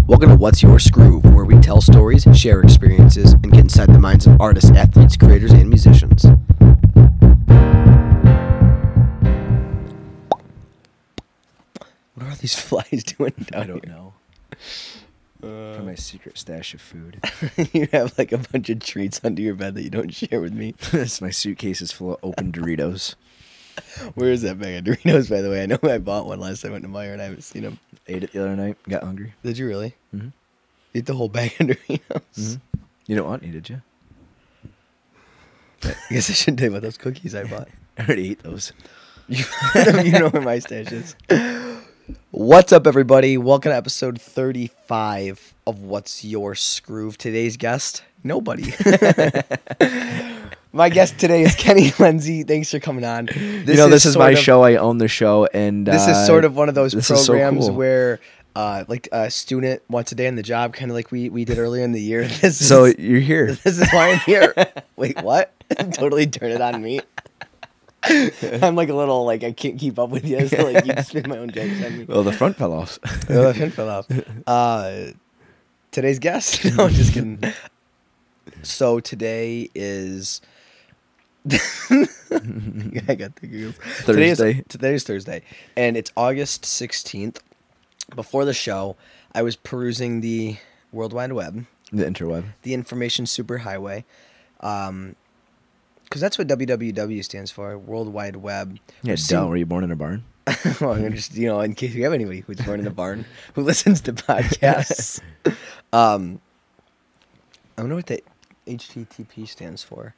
Welcome to What's Your Skroove, where we tell stories, share experiences, and get inside the minds of artists, athletes, creators, and musicians. What are all these flies doing down I don't here? know. From my secret stash of food. You have like a bunch of treats under your bed that you don't share with me. My suitcase is full of open Doritos. Where is that bag of Doritos, by the way? I know I bought one last time I went to Meyer and I haven't seen them. Ate it the other night. Got hungry. Did you really? Mm-hmm. Eat the whole bag of Doritos? Mm-hmm. You didn't want any, did you? I guess I shouldn't tell you about those cookies I bought. I already ate those. You know where my stash is. What's up, everybody? Welcome to episode 35 of What's Your Skroove. Today's guest, nobody. My guest today is Kenny Lindsay. Thanks for coming on. This is my show. I own the show, and this is sort of one of those programs so cool. where, like a student wants a day on the job, kind of like we did earlier in the year. You're here. This is why I'm here. Wait, what? Totally turn it on me. I'm like a little, like, I can't keep up with you, so like you spin my own jokes on me. Well, the front fell off. The front fell off. Today's guest. No, I'm just kidding. So today is I got the googles. Thursday. Today is Thursday, and it's August 16th. Before the show, I was perusing the World Wide Web, The interweb. the information superhighway, because that's what WWW stands for, World Wide Web. Yeah, were you born in a barn? Well, I'm just, in case we have anybody who's born in a barn who listens to podcasts. I wonder what the HTTP stands for.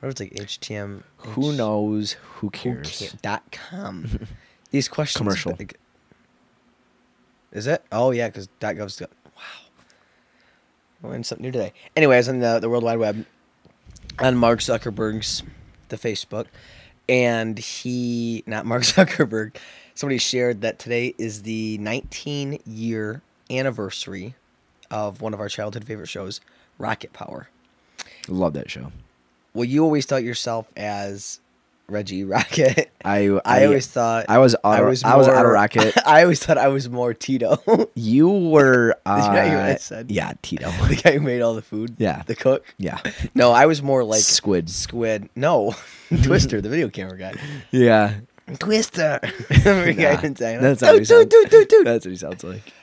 What if it's like HTM? Who knows? Who cares? .com. These questions. Commercial. Is it? Oh, yeah, because .gov's got... Wow. I learned something new today. Anyways, on the World Wide Web, on Mark Zuckerberg's, the Facebook, and not Mark Zuckerberg, somebody shared that today is the 19-year anniversary of one of our childhood favorite shows, Rocket Power. Love that show. Well, you always thought yourself as Reggie Rocket. I always thought I was Auto Rocket. I always thought I was more Tito. You were Did you not hear what I said? Yeah, Tito. The guy who made all the food? Yeah. The cook? Yeah. No, I was more like Squid. No. Twister, the video camera guy. Yeah. Twister. Remember the guy been saying that? That's what he sounds like.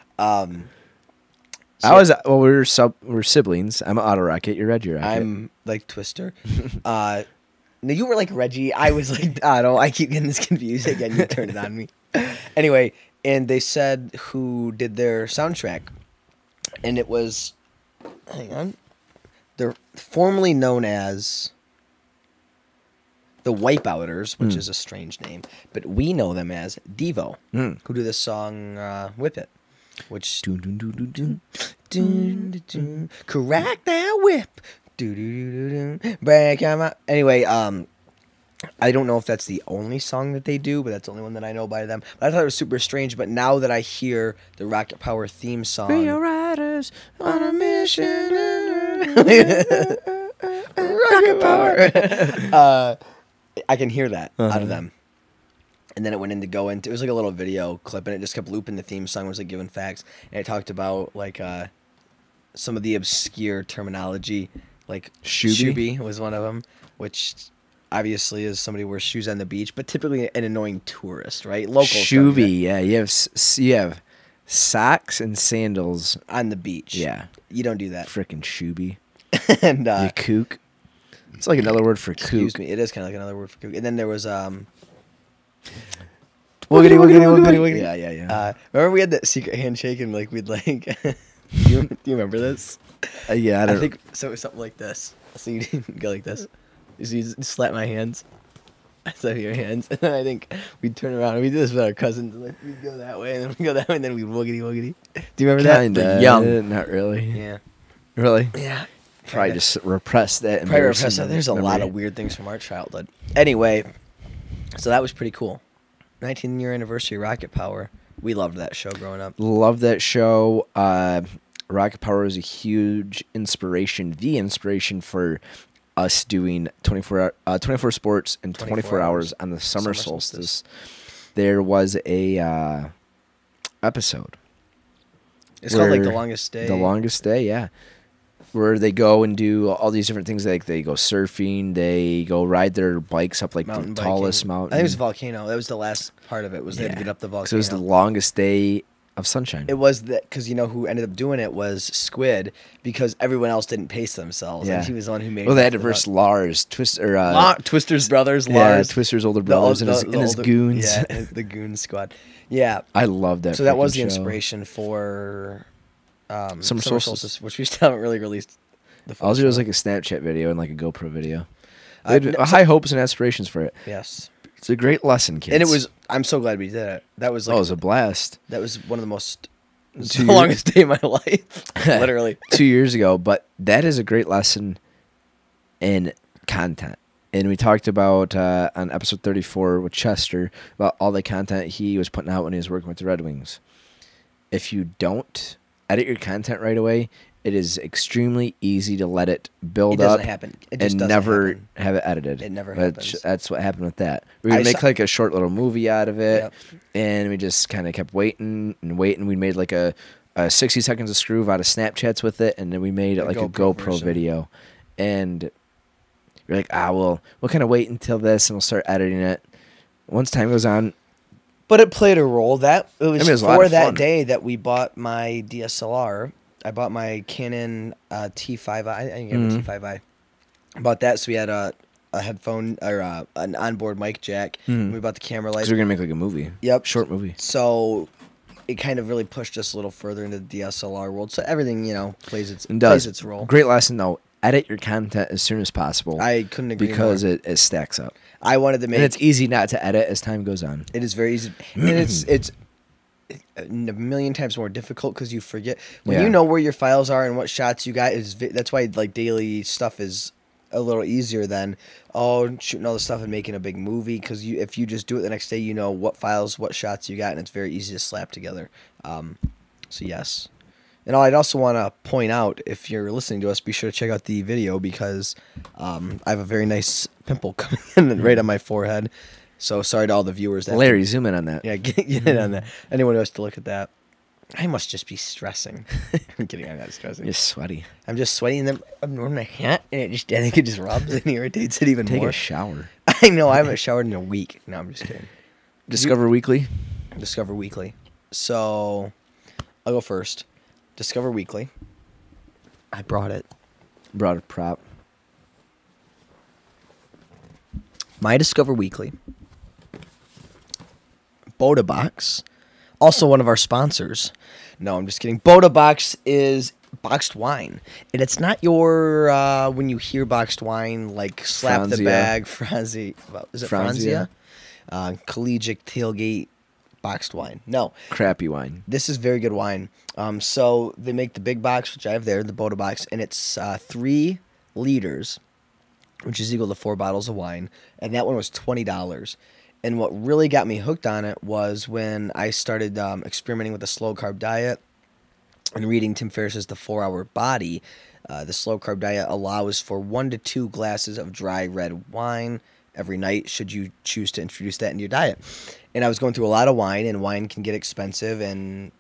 We're siblings. I'm Auto Rocket. You're Reggie Rocket. I'm like Twister. No, you were like Reggie. I was like, I keep getting this confused again. You turned it on me. Anyway, and they said who did their soundtrack, and it was, hang on, they're formerly known as the Wipeouters, which is a strange name, but we know them as Devo, who do this song "Whip It," which correct that whip. Break out. Anyway, I don't know if that's the only song that they do, but that's the only one that I know by them. But I thought it was super strange. But now that I hear the Rocket Power theme song, Free your riders on a mission. Rocket Power, I can hear that out of them. And then it went it was like a little video clip, and it just kept looping the theme song. It was like giving facts, and it talked about like some of the obscure terminology. Like Shooby was one of them, which obviously is somebody who wears shoes on the beach, but typically an annoying tourist, right? Local Shooby, yeah. You have socks and sandals on the beach. Yeah, you don't do that. Frickin' Shooby. And you kook. It's like another word for kook. Excuse me, it is kind of like another word for kook. And then there was Wiggity, wiggity. Yeah. Remember we had that secret handshake and like we'd like. Do you remember this? Yeah, I think so. It was something like this. So you go like this. So you just slap my hands. I slap your hands, and then I think we'd turn around and we'd do this with our cousins. Like we'd go that way, and then we'd go that way, and then we'd woogity woogity. Do you remember that? Kinda. Young. Not really. Yeah. Really? Yeah. Probably just repress that. Probably repress that. There's a lot of weird things from our childhood. Anyway, so that was pretty cool. 19-year anniversary Rocket Power. We loved that show growing up. Loved that show. Rocket Power was a huge inspiration, the inspiration for us doing 24 sports and 24 hours on the summer solstice. There was a episode It's called like The Longest Day. The Longest Day, yeah. Where they go and do all these different things. Like they go surfing, they go ride their bikes up like Mountain the tallest biking. mountain. I think it was a volcano. That was the last part of it. Was they had to get up the volcano. So it was the longest day of sunshine. It was that because you know who ended up doing it was Squid because everyone else didn't pace themselves. Yeah. And he was the one who made. Well, they had to verse Lars, Twister's brothers. Yeah, Lars, Twister's older brothers and his goons. Yeah, and the goon squad. Yeah, I love that. So that was the show. inspiration for Summer Solstice, which we still haven't really released. All it was like a Snapchat video and like a GoPro video. High hopes and aspirations for it. Yes. It's a great lesson, kids. And it was. I'm so glad we did it. That was like. Oh, it was a blast. That was one of the most. The longest day of my life, literally. 2 years ago, but that is a great lesson in content. And we talked about on episode 34 with Chester about all the content he was putting out when he was working with the Red Wings. If you don't edit your content right away, it is extremely easy to let it build up happen. and never have it edited. It never happens. That's what happened with that. We would make like a short little movie out of it, Yep. and we just kind of kept waiting and waiting. We made like a 60 seconds of Skroove out of Snapchats with it, and then we made it like a GoPro video. And you're like, we'll kind of wait until this, and we'll start editing it. Once time goes on. But it played a role. It was for that fun. day that we bought my DSLR. I bought my Canon T5i. I think I have a T5i. I bought that, so we had a headphone or an onboard mic jack. And we bought the camera light. Because we're gonna make like a movie. Yep, short movie. So it kind of really pushed us a little further into the DSLR world. So everything plays its role. Great lesson though. Edit your content as soon as possible. I couldn't agree because more. it stacks up. I wanted to make, and it's easy not to edit as time goes on. It is very easy, and it's a million times more difficult because you forget when you know where your files are and what shots you got. That's why like daily stuff is a little easier than shooting all the stuff and making a big movie, because if you just do it the next day, you know what files, what shots you got, and it's very easy to slap together. So yes. And I'd also want to point out, if you're listening to us, be sure to check out the video because I have a very nice pimple coming in right on my forehead. So sorry to all the viewers. Larry, zoom in on that. Yeah, get in on that. Anyone who has to look at that. I must just be stressing. I'm kidding, I'm not stressing. You're sweaty. I'm just sweaty, and then I'm wearing my hat, and I think it just rubs and irritates it even more. Take a shower. I know, I haven't showered in a week. No, I'm just kidding. Discover Weekly? Discover Weekly. So, I'll go first. Discover Weekly. I brought it. Brought a prop. My Discover Weekly. Boda Box. Also one of our sponsors. No, I'm just kidding. Boda Box is boxed wine. And it's not your, when you hear boxed wine, like slap the bag, Franzi. Is it Franzia? Collegiate tailgate boxed wine. No. Crappy wine. This is very good wine. So they make the big box, which I have there, the Boda Box, and it's 3 liters, which is equal to 4 bottles of wine. And that one was $20. And what really got me hooked on it was when I started experimenting with a slow-carb diet and reading Tim Ferriss's The 4-Hour Body. The slow-carb diet allows for 1 to 2 glasses of dry red wine every night, should you choose to introduce that into your diet. And I was going through a lot of wine, and wine can get expensive, and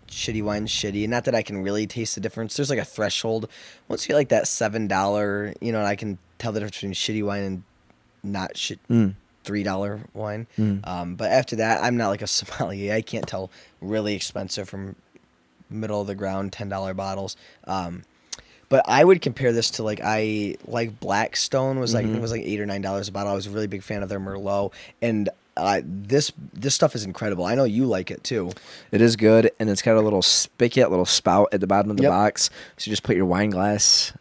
shitty wine's shitty. And not that I can really taste the difference. There's like a threshold. Once you get like that $7, and I can tell the difference between shitty wine and not shit. $3 wine. But after that, I'm not like a sommelier. I can't tell really expensive from middle of the ground $10 bottles. But I would compare this to Blackstone was like it was like $8 or $9 a bottle. I was a really big fan of their Merlot, and this stuff is incredible. I know you like it too. It is good, and it's got a little spigot, little spout at the bottom of the box. So you just put your wine glass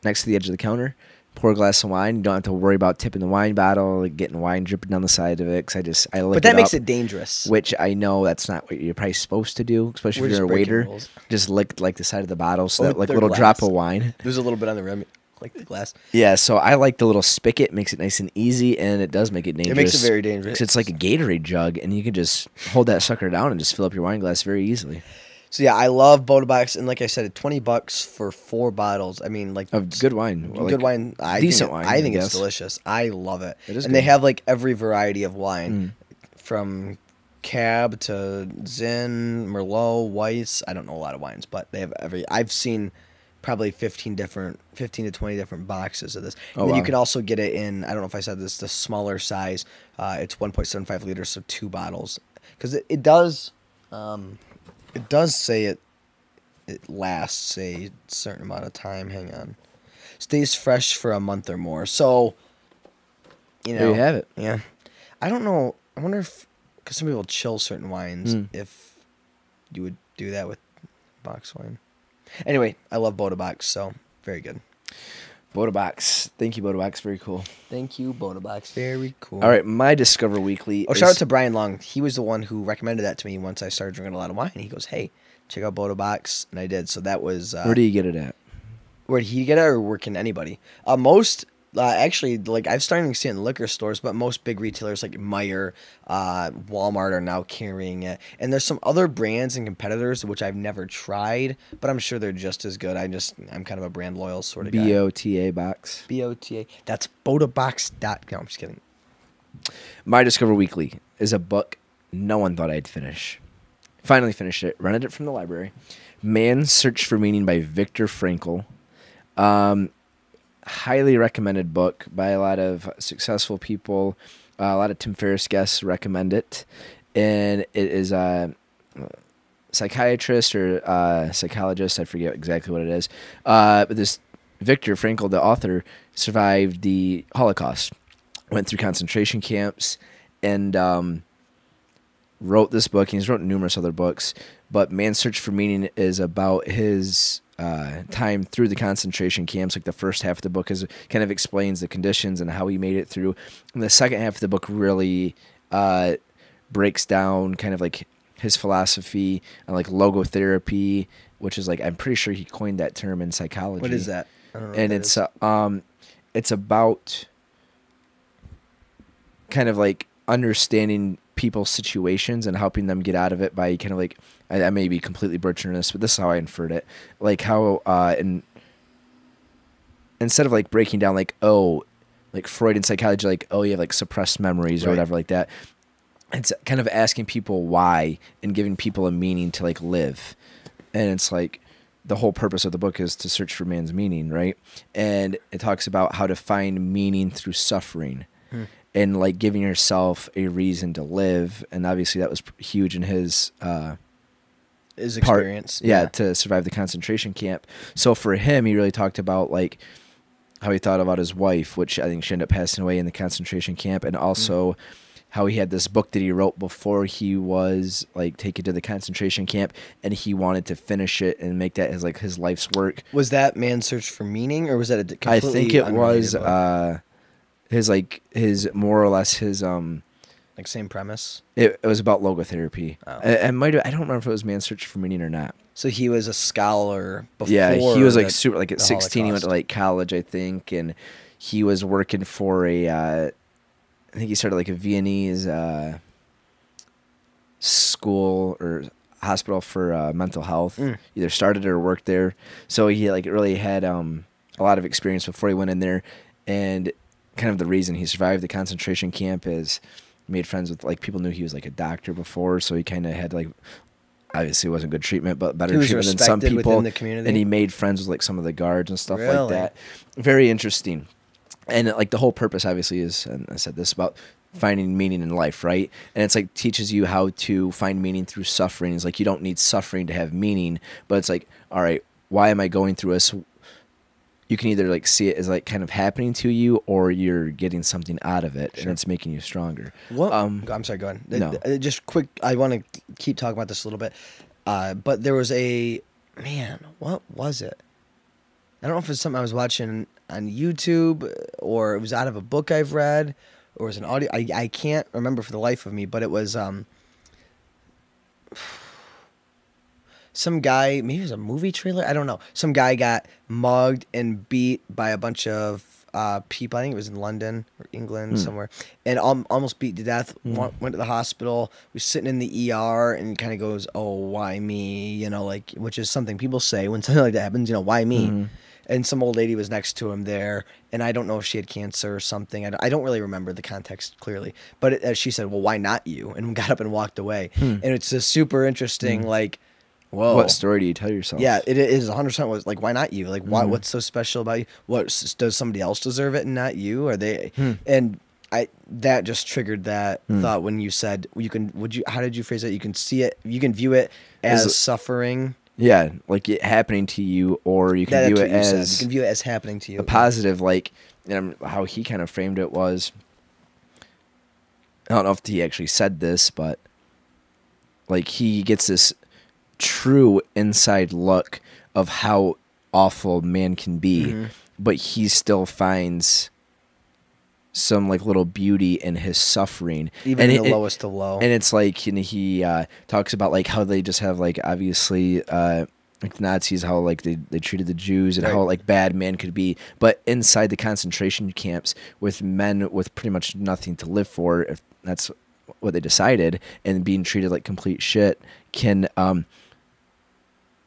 next to the edge of the counter. Pour a glass of wine. You don't have to worry about tipping the wine bottle, getting wine dripping down the side of it. Because I lick But that it makes up, it dangerous. Which I know that's not what you're probably supposed to do, especially if you're a waiter. Rules. Just lick like the side of the bottle, so that like little drop of wine. There's a little bit on the rim, like the glass. Yeah, so I like the little spigot. Makes it nice and easy, and it does make it dangerous. It makes it very dangerous. It's like a Gatorade jug, and you can just hold that sucker down and just fill up your wine glass very easily. So yeah, I love Boda Box, and like I said, $20 for 4 bottles. I mean, like of good wine, good wine, decent wine. I think it's delicious. I love it. It is, and they have like every variety of wine, from Cab to Zin, Merlot, Weiss. I don't know a lot of wines, but they have I've seen probably 15 to 20 different boxes of this. And Oh, then you wow. can also get it in, I don't know if I said this, the smaller size. It's 1.75 liters, so 2 bottles. Because it does say it lasts a certain amount of time. Hang on. Stays fresh for a month or more. So, There you have it. Yeah. I don't know. I wonder if, because some people chill certain wines, if you would do that with box wine. Anyway, I love Boda Box, so very good. Boda Box. Thank you, Boda Box. Very cool. Thank you, Boda Box. Very cool. All right, my Discover Weekly. Oh, shout out to Brian Long. He was the one who recommended that to me once I started drinking a lot of wine. He goes, "Hey, check out Boda Box," and I did. So that was. Where do you get it at? Where did he get it, or where can anybody? Most actually, like I've started to see it in liquor stores, but most big retailers like Meijer, Walmart are now carrying it. And there's some other brands and competitors which I've never tried, but I'm sure they're just as good. I'm kind of a brand loyal sort of guy. BOTA Box. BOTA. That's bodabox.com. I'm just kidding. My Discover Weekly is a book no one thought I'd finish. Finally finished it. Rented it from the library. Man's Search for Meaning by Viktor Frankl. Highly recommended book by a lot of successful people. A lot of Tim Ferriss guests recommend it. And it is a psychiatrist or psychologist. I forget exactly what it is. But this Viktor Frankl, the author, survived the Holocaust. Went through concentration camps and wrote this book. And he's wrote numerous other books. But Man's Search for Meaning is about his time through the concentration camps. Like the first half of the book is kind of explains the conditions and how he made it through. And the second half of the book really breaks down kind of like his philosophy and like logotherapy, which is like, I'm pretty sure he coined that term in psychology. What is that? I don't know And it's about kind of like understanding people's situations and helping them get out of it by kind of like, I may be completely butchering this, but this is how I inferred it. Like how, instead of like breaking down like, oh, like Freud in psychology, like, oh, you have like suppressed memories or whatever like that. It's kind of asking people why and giving people a meaning to like live. And it's like the whole purpose of the book is to search for man's meaning, right? And it talks about how to find meaning through suffering. And like giving yourself a reason to live. And obviously that was huge in his experience. Yeah, to survive the concentration camp. So for him, he really talked about like how he thought about his wife, which I think she ended up passing away in the concentration camp. And also how he had this book that he wrote before he was like taken to the concentration camp. And he wanted to finish it and make that as like his life's work. Was that Man's Search for Meaning, or was that a completely I think it was book? his more or less his like same premise. It was about logotherapy. Oh. I might have, I don't remember if it was Man's Search for Meaning or not. So he was a scholar before. Yeah, he was like the- super like at the 16 he went to Holocaust. like college, I think, and he was working for a I think he started like a Viennese school or hospital for mental health. Either started or worked there. So he like really had a lot of experience before he went in there, and kind of the reason he survived the concentration camp is he made friends with like people knew he was like a doctor before, so he kind of had like obviously it wasn't good treatment, but better He was treatment than some respected people within the community? And he made friends with like some of the guards and stuff like Really? that. Very interesting. And like the whole purpose obviously is, and I said this about finding meaning in life, right? And it's like teaches you how to find meaning through suffering. It's like you don't need suffering to have meaning, but it's like, all right, why am I going through this? You can either like see it as like kind of happening to you, or you're getting something out of it, and it's making you stronger. What? I'm sorry. Go ahead. No. Just quick. I want to keep talking about this a little bit. But there was what was it? I don't know if it's something I was watching on YouTube, or it was out of a book I've read, or it was an audio. I can't remember for the life of me, but it was some guy, maybe it was a movie trailer, I don't know. Some guy got mugged and beat by a bunch of people. I think it was in London or England somewhere, and almost beat to death. Went to the hospital. Was sitting in the ER, and kind of goes, "Oh, why me?" You know, like, which is something people say when something like that happens. You know, why me? and some old lady was next to him there, and I don't know if she had cancer or something. I don't really remember the context clearly, but she said, "Well, why not you?" and got up and walked away. And it's a super interesting, like, whoa. What story do you tell yourself? Yeah, it is 100% was like, why not you? Like, what's so special about you? Does somebody else deserve it and not you? Are they? And that just triggered that thought when you said how did you phrase it? You can see it, you can view it as suffering. Yeah, like it happening to you, or you can view it as you can view it as happening to you. A positive, like how he kind of framed it was. I don't know if he actually said this, but like he gets this true inside look of how awful man can be, but he still finds some like little beauty in his suffering, even in the lowest of low. And it's like, and he talks about like how they just have like obviously like the Nazis, how like they treated the Jews, and how like bad man could be, but inside the concentration camps with men with pretty much nothing to live for, if that's what they decided, and being treated like complete shit, can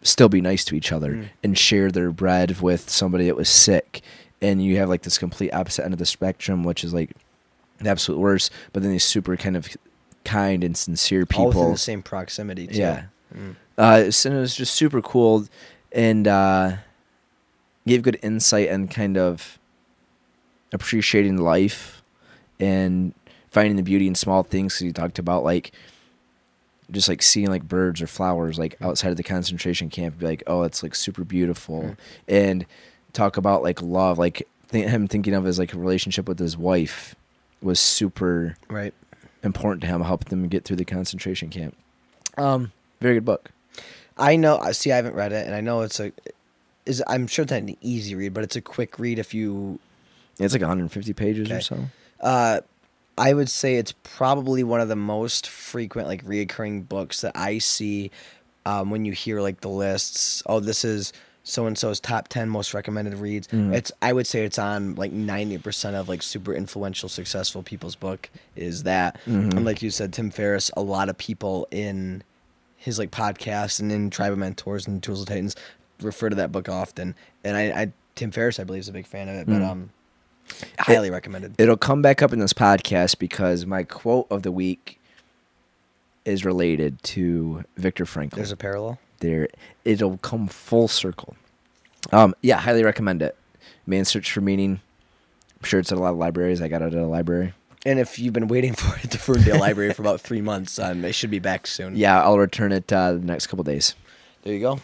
still be nice to each other and share their bread with somebody that was sick. And you have like this complete opposite end of the spectrum, which is like the absolute worst, but then these super kind of kind and sincere people. All within the same proximity, too. Yeah. So it was just super cool, and gave good insight and kind of appreciating life and finding the beauty in small things. Because you talked about like just like seeing like birds or flowers like outside of the concentration camp, be like, oh, it's like super beautiful. And talk about like love, like him thinking of his like a relationship with his wife was super important to him, helping them get through the concentration camp. Very good book. I know. See, I haven't read it, and I know I'm sure it's not an easy read, but it's a quick read if you. It's like 150 pages or so. I would say it's probably one of the most frequent, like, reoccurring books that I see when you hear like the lists. Oh, this is so-and-so's top 10 most recommended reads. I would say it's on like 90% of like super influential, successful people's book is that. And like you said, Tim Ferriss, a lot of people in his like podcasts and in Tribe of Mentors and Tools of Titans refer to that book often. And Tim Ferriss, I believe, is a big fan of it, but highly recommended. It'll come back up in this podcast because my quote of the week is related to Viktor Frankl. There's a parallel? It'll come full circle. Yeah, highly recommend it. Man's Search for Meaning. I'm sure it's at a lot of libraries. I got it at a library. And if you've been waiting for it to Ferndale Library for about 3 months, it should be back soon. Yeah, I'll return it the next couple days. There you go.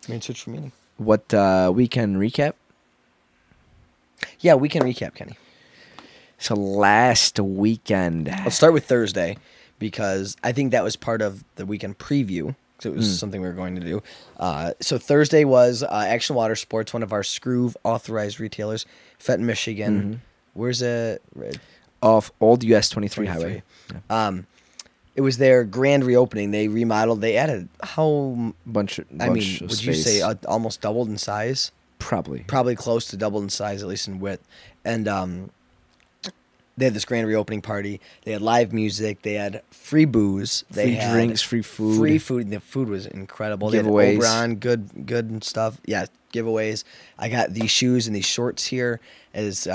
Man's Search for Meaning. What weekend recap? Yeah, weekend recap, Kenny. So last weekend. Let's start with Thursday because I think that was part of the weekend preview. So it was something we were going to do. So Thursday was Action Water Sports, one of our Skroove authorized retailers, Fenton, Michigan. Where's it? Off Old US 23 Highway. Yeah. It was their grand reopening. They remodeled. They added bunch would space. you say almost doubled in size? Probably close to doubled in size, at least in width. And they had this grand reopening party. They had live music. They had free booze. They had drinks, free food. Free food. And the food was incredible. Giveaways. They had Oberon, good stuff. Yeah, giveaways. I got these shoes and these shorts here. Is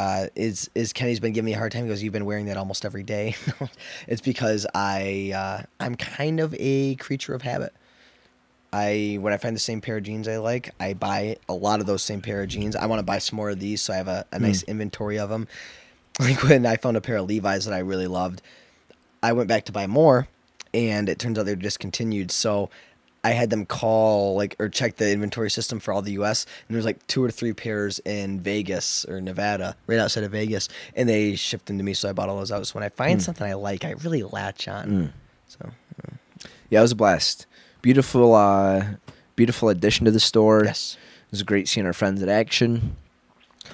Kenny's been giving me a hard time. He goes, you've been wearing that almost every day. It's because I'm kind of a creature of habit. When I find the same pair of jeans I like, I buy a lot of those same pair of jeans. I want to buy some more of these, so I have a nice inventory of them. Like when I found a pair of Levi's that I really loved, I went back to buy more, and it turns out they're discontinued. So I had them call or check the inventory system for all the U.S., and there's like 2 or 3 pairs in Vegas or Nevada, right outside of Vegas, and they shipped them to me, so I bought all those out. So when I find something I like, I really latch on. So yeah, it was a blast. Beautiful addition to the store. Yes, it was great seeing our friends at Action.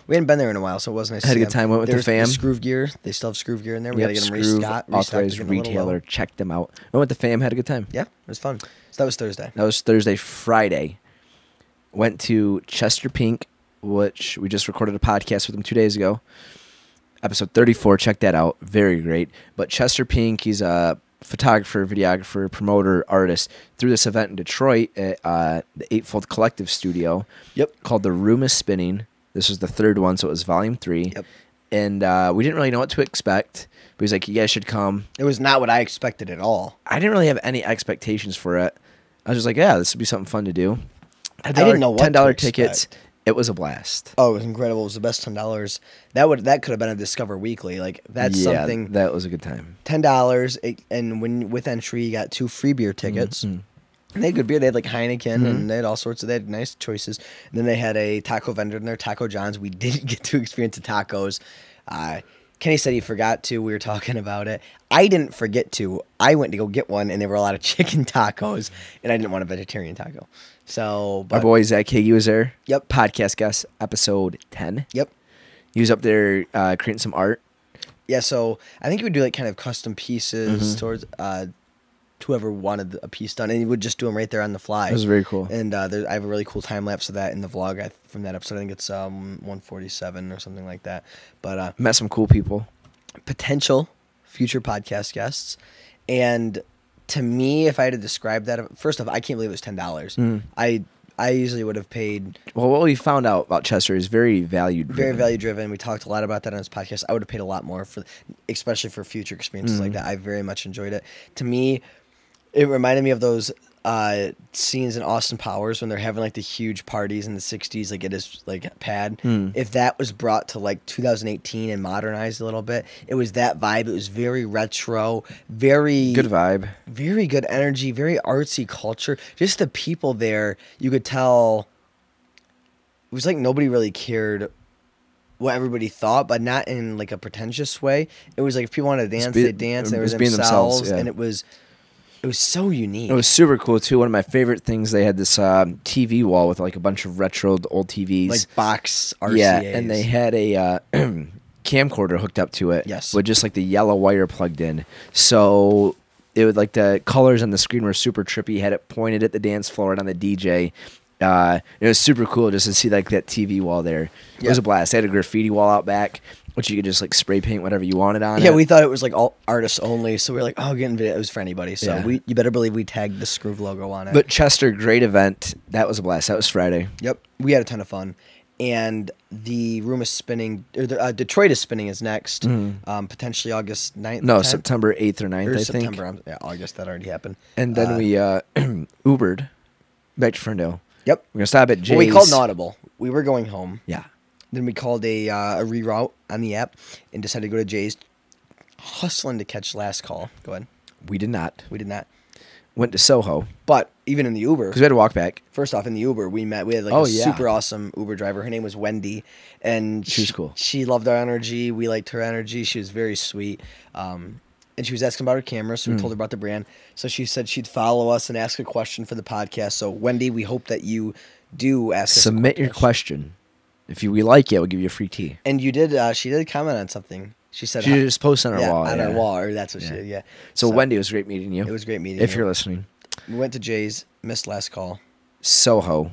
We hadn't been there in a while, so it was nice. I had a good time. Went with the fam. Skroove gear. They still have Skroove gear in there. We gotta get them restocked. Authorized retailer. Check them out. Went with the fam. Had a good time. Yeah, it was fun. So that was Thursday. That was Thursday. Friday, went to Chester Pink, which we just recorded a podcast with him 2 days ago. Episode 34. Check that out. Very great. But Chester Pink, he's a photographer, videographer, promoter, artist. Through this event in Detroit at the Eightfold Collective Studio. Yep. Called The Room is Spinning. This was the third one, so it was volume 3. Yep. And we didn't really know what to expect. But he's like, you guys should come. It was not what I expected at all. I didn't really have any expectations for it. I was just like, yeah, this would be something fun to do. I didn't know what $10 to tickets. expect. It was a blast. Oh, it was incredible. It was the best $10. That could have been a Discover Weekly. Like that's something. That was a good time. $10, and when with entry you got 2 free beer tickets. Mm-hmm. And they had good beer. They had like Heineken, and they had all sorts of. They had nice choices. And then they had a taco vendor in there, Taco John's. We didn't get to experience the tacos. Kenny said he forgot to. We were talking about it. I didn't forget to. I went to go get one, and there were a lot of chicken tacos, and I didn't want a vegetarian taco. So, but, our boy Zach Hagee was there. Yep. Podcast guest, episode 10. Yep. He was up there creating some art. Yeah, so I think he would do like kind of custom pieces towards whoever wanted a piece done, and he would just do them right there on the fly. It was very cool. And I have a really cool time lapse of that in the vlog from that episode. I think it's 147 or something like that. But met some cool people, potential future podcast guests, and to me, if I had to describe that, first off, I can't believe it was $10. I usually would have paid. Well, what we found out about Chester is very value driven. Very value driven. We talked a lot about that on his podcast. I would have paid a lot more especially for future experiences like that. I very much enjoyed it. To me, it reminded me of those scenes in Austin Powers when they're having like the huge parties in the 60s, like it is like pad. If that was brought to like 2018 and modernized a little bit, it was that vibe. It was very retro, very good vibe, very good energy, very artsy culture. Just the people there, you could tell it was like nobody really cared what everybody thought, but not in like a pretentious way. It was like if people wanted to dance, they'd dance. They were themselves, and it was so unique. It was super cool too. One of my favorite things, they had this TV wall with like a bunch of retro old TVs, like box RCAs. Yeah, and they had a camcorder hooked up to it. Yes, with just like the yellow wire plugged in. So it would like the colors on the screen were super trippy. You had it pointed at the dance floor and on the DJ. It was super cool just to see like that TV wall there. It was a blast. They had a graffiti wall out back, which you could just like spray paint whatever you wanted on it. Yeah, we thought it was like all artists only, so we were like, oh, getting it was for anybody. So you better believe we tagged the Skroove logo on it. But Chester, great event. That was a blast. That was Friday. Yep, we had a ton of fun. And the room is spinning, or Detroit is spinning is next, potentially August 9th. No, 10th? September 8th or 9th, I September, think. August, that already happened. And then we Ubered back to Ferndale. Yep. We're going to stop at Jay's. Well, we called an audible. We were going home. Yeah. Then we called a reroute on the app and decided to go to Jay's, hustling to catch last call. Go ahead. We did not. We did not. Went to Soho. But even in the Uber. Because we had to walk back. First off, in the Uber, we had like a super awesome Uber driver. Her name was Wendy. And she was cool. She loved our energy. We liked her energy. She was very sweet. And she was asking about her camera, so we told her about the brand. So she said she'd follow us and ask a question for the podcast. So, Wendy, we hope that you do ask us Submit your question. If we like it, we'll give you a free tea. And you did. She did comment on something. She said she just posted on our wall. On our wall, or that's what she did. Yeah. So Wendy, it was great meeting you. It was great meeting you. If you're listening, we went to Jay's. Missed last call. Soho.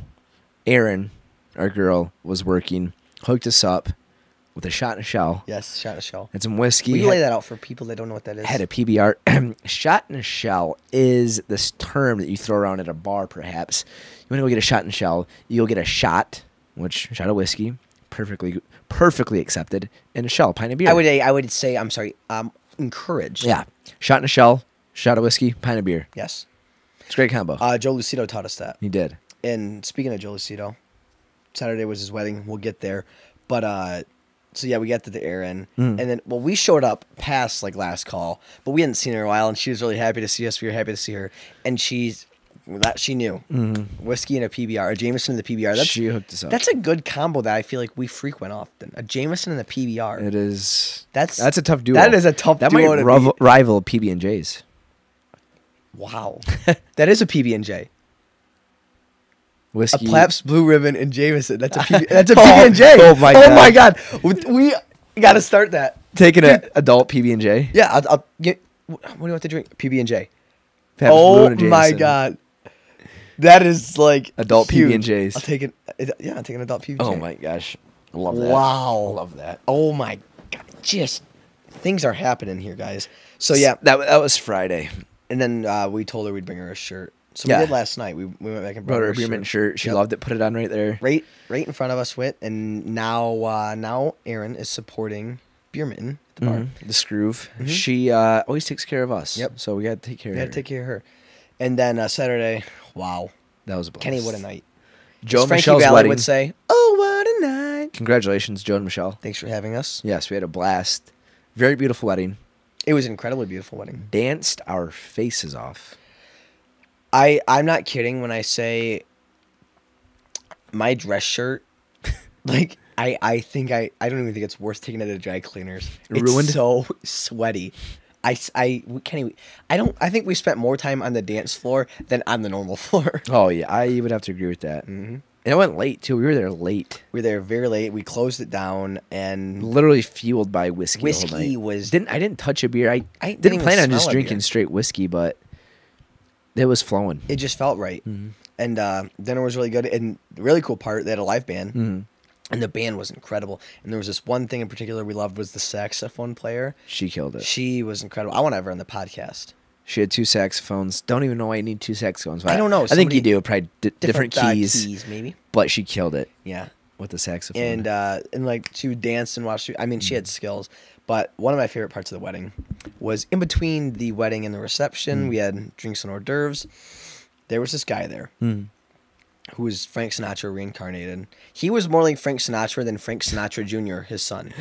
Erin, our girl, was working. Hooked us up with a shot and a shell. Yes, shot and a shell. And some whiskey. Will you lay that out for people that don't know what that is? Had a PBR. Shot and a shell is this term that you throw around at a bar, perhaps. You want to go get a shot and shell, you'll get a shot, shot of whiskey, perfectly accepted, and a shell, pint of beer. I would say, I'm sorry, encouraged. Yeah. Shot and a shell, shot of whiskey, pint of beer. Yes. It's a great combo. Joe Lucido taught us that. He did. And speaking of Joe Lucido, Saturday was his wedding. We'll get there. But, so yeah, we got to the Erin. And then, we showed up past like last call, but we hadn't seen her in a while, and she was really happy to see us. We were happy to see her. And she knew. Whiskey and a PBR, a Jameson and the PBR. She hooked us up. That's a good combo that I feel like we frequent often. A Jameson and a PBR. It is. That's a tough duo. That is a tough duo. That might rival PB&J's. Wow. That is a PB&J. Whiskey. A Pabst Blue Ribbon and Jameson. That's a PB&J. Oh my God. We got to start that. Taking an adult PB&J? Yeah, I'll get. What do you want to drink? PB&J. Pabst Blue and my God. That is like adult PB&Js. I'll take it. Yeah, I'll take an adult PB&J. Oh my gosh. I love that. Wow. I love that. Oh my God. Just things are happening here, guys. So yeah. That was Friday. And then we told her we'd bring her a shirt. So Yeah. we did last night. We went back and Brought brought her her a Beerman shirt. She Yep. loved it. Put it on right there. Right in front of us with, and now Aaron is supporting Beerman at the bar. The Skroove. Mhm. She always takes care of us. Yep. So we got to take care We of had her. to take care of her. And then Saturday, wow. That was a blast. Kenny, what a night. Joe As and Frankie Michelle's Valli wedding. would say, oh, what a night. Congratulations, Joe and Michelle. Thanks for having us. Yes, we had a blast. Very beautiful wedding. It was an incredibly beautiful wedding. Danced our faces off. I'm not kidding when I say my dress shirt, like, I think I don't even think it's worth taking it to dry cleaners. It's Ruined? so sweaty. Kenny, I think we spent more time on the dance floor than on the normal floor. Oh, yeah. I would have to agree with that. Mm-hmm. And it went late, too. We were there late. We were there very late. We closed it down, and Literally fueled by whiskey. The whole whiskey night. was. I didn't touch a beer. I didn't didn't even plan on smell just a drinking beer. straight whiskey, but it was flowing. It just felt right. Mm-hmm. And dinner was really good. And the really cool part, they had a live band. Mm-hmm. And the band was incredible. And there was this one thing in particular we loved was the saxophone player. She killed it. She was incredible. I want to have her on the podcast. She had 2 saxophones. Don't even know why you need 2 saxophones. But I don't know. I think you Somebody- do. Probably different keys, keys, maybe. but she killed it Yeah. with the saxophone. And like she would dance and watch. I mean, she had skills. But one of my favorite parts of the wedding was in between the wedding and the reception. We had drinks and hors d'oeuvres. There was this guy there who was Frank Sinatra reincarnated. He was more like Frank Sinatra than Frank Sinatra Jr., his son.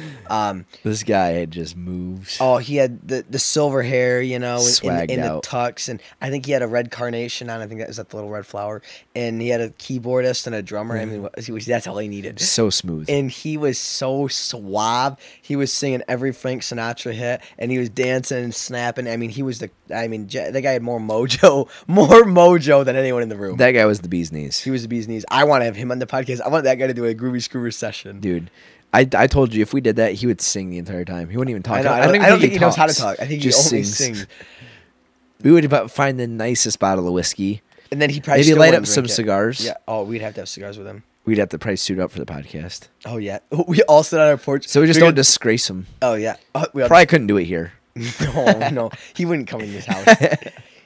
This guy had just moves. Oh, he had the silver hair, you know, Swagged in the out. tux, and I think he had a red carnation on. I think that the little red flower, and he had a keyboardist and a drummer. I mean, that's all he needed. So smooth. And he was so suave. He was singing every Frank Sinatra hit, and he was dancing and snapping. I mean, the guy had more mojo than anyone in the room. That guy was the bee's knees. He was the bee's knees. I want to have him on the podcast. I want that guy to do a Groovy Scroover session. Dude, I told you if we did that, he would sing the entire time. He wouldn't even talk. I don't think he knows how to talk. I think he only sings. We would find the nicest bottle of whiskey. And then he probably Maybe still light wouldn't up some drink it. cigars. Yeah. Oh, we'd have to have cigars with him. We'd have to probably suit up for the podcast. Oh yeah. We all sit on our porch. So we just don't disgrace him. Oh yeah. We all Probably couldn't do it here. no. He wouldn't come in this house.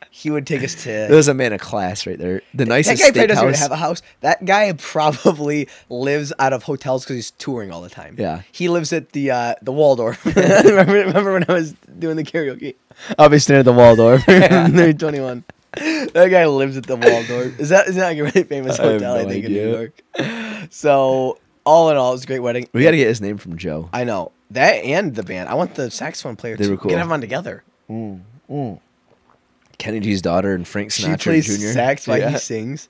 He would take us to. There was a man of class right there. The nicest That guy probably doesn't even steakhouse. have a house. That guy probably lives out of hotels because he's touring all the time. Yeah. He lives at the Waldorf. remember when I was doing the karaoke? Obviously at the Waldorf. 21. That guy lives at the Waldorf. Is that like a really famous I have hotel? I no think in idea. New York. So all in all, it was a great wedding. We got to get his name from Joe. I know that and the band. I want the saxophone player. They were too. cool. Get them on together. Kenny G's daughter and Frank She Sinatra plays Jr. sax while Yeah. he sings.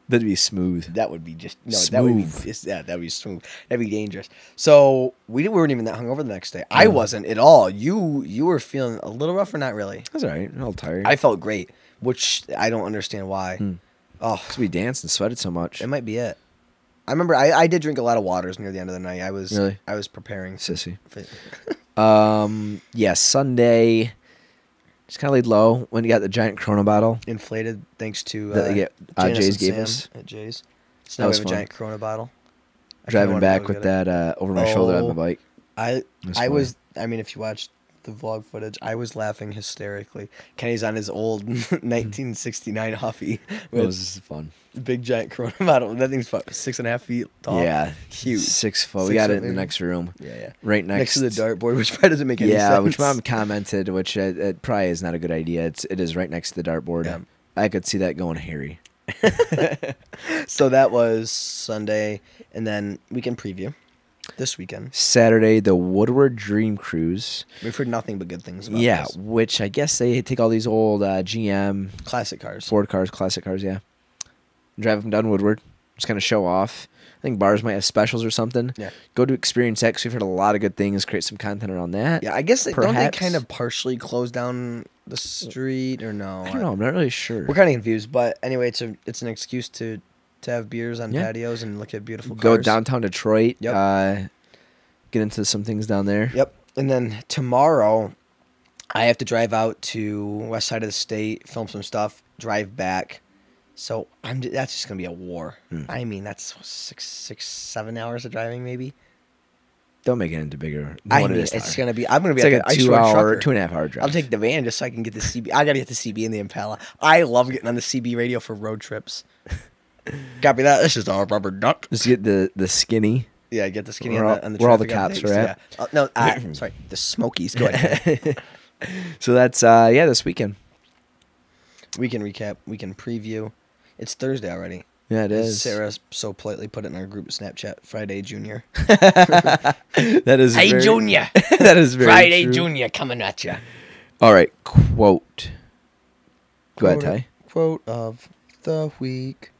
That'd be smooth. That would be just no. Smooth. That would be that would be smooth. That'd be dangerous. So we weren't even that hungover the next day. I wasn't at all. You were feeling a little rough or not really? That's all right. I'm a little tired. I felt great, which I don't understand why. Oh, Because we danced and sweated so much. it might be it. I remember I did drink a lot of waters near the end of the night. I was preparing. Sissy. for- Yeah, Sunday. Just kind of laid low when you got the giant Corona bottle. inflated thanks to That Janice Jay's and gave Sam us. at Jay's. So That now we was have a fun. giant Corona bottle. I kinda Driving wanna back go with get it. that over my shoulder on Oh. the bike. I It was fun. I mean, if you watched the vlog footage, I was laughing hysterically. Kenny's on his old 1969 Huffy It with was fun. big giant Corona bottle. That thing's 6.5 feet tall. Yeah. huge. 6 foot. We 6 got foot it in the maybe? next room. Yeah. Right Next to the dartboard, which probably doesn't make any sense. Yeah, which mom commented, which it probably is not a good idea. It is right next to the dartboard. Yeah. I could see that going hairy. So that was Sunday, and then weekend preview this weekend. Saturday, the Woodward Dream Cruise. We've heard nothing but good things about Yeah, this. which I guess they take all these old GM, Classic cars. Ford cars, classic cars, yeah. Drive them down Woodward. Just kind of show off. I think bars might have specials or something. Yeah. Go to Experience X. We've heard a lot of good things. Create some content around that. Yeah, I guess don't they Perhaps. kind of partially close down the street or no? I don't know. I'm not really sure. We're kind of confused, but anyway, it's an excuse to have beers on Yeah. patios and look at beautiful Go cars. downtown Detroit. Yep. Get into some things down there. Yep. And then tomorrow, I have to drive out to west side of the state, film some stuff, drive back. So that's just gonna be a war. I mean, that's 7 hours of driving, maybe. Don't make it into bigger. I What mean, it is it's now. going to be... I'm going to be It's like at a the Ice Road 2-hour, Trucker. 2.5-hour drive. I'll take the van just so I can get the CB. I got to get the CB and the Impala. I love getting on the CB radio for road trips. Copy that. This is our rubber duck. Just get the skinny. Yeah, get the skinny Where on the all- where all the traffic cops updates. are at. Yeah. No, sorry. The Smokies. Go ahead. So that's this weekend. Weekend recap. Weekend preview. It's Thursday already. Yeah, it As is. Sarah so politely put it in our group Snapchat. Friday, Junior. That is Hey, very, Junior. that is very Friday, true. Junior, coming at you. All right, quote. Go ahead, Ty. Quote of the week.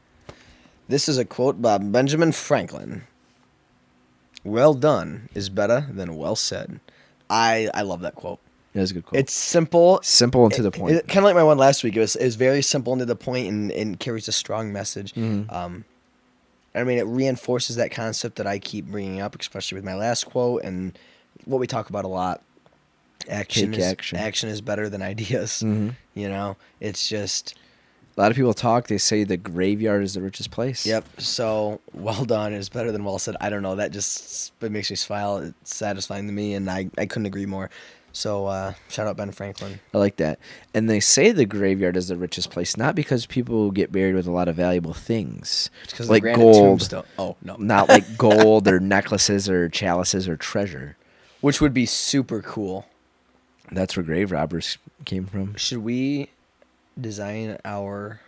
This is a quote by Benjamin Franklin. Well done is better than well said. I love that quote. That's a good quote. It's simple. Simple and to the point. Kind of like my one last week. It was very simple and to the point and carries a strong message. Mm-hmm. I mean, it reinforces that concept that I keep bringing up, especially with my last quote and what we talk about a lot. Action is better than ideas. Mm-hmm. You know, it's just... A lot of people talk. They say the graveyard is the richest place. Yep. So, well done is better than well said. I don't know. That just it makes me smile. It's satisfying to me, and I couldn't agree more. So, shout out Ben Franklin. I like that. And they say the graveyard is the richest place, not because people get buried with a lot of valuable things. It's 'cause like the granite gold. tombstone. Oh, no. Not like gold or necklaces or chalices or treasure. Which would be super cool. That's where grave robbers came from. Should we design our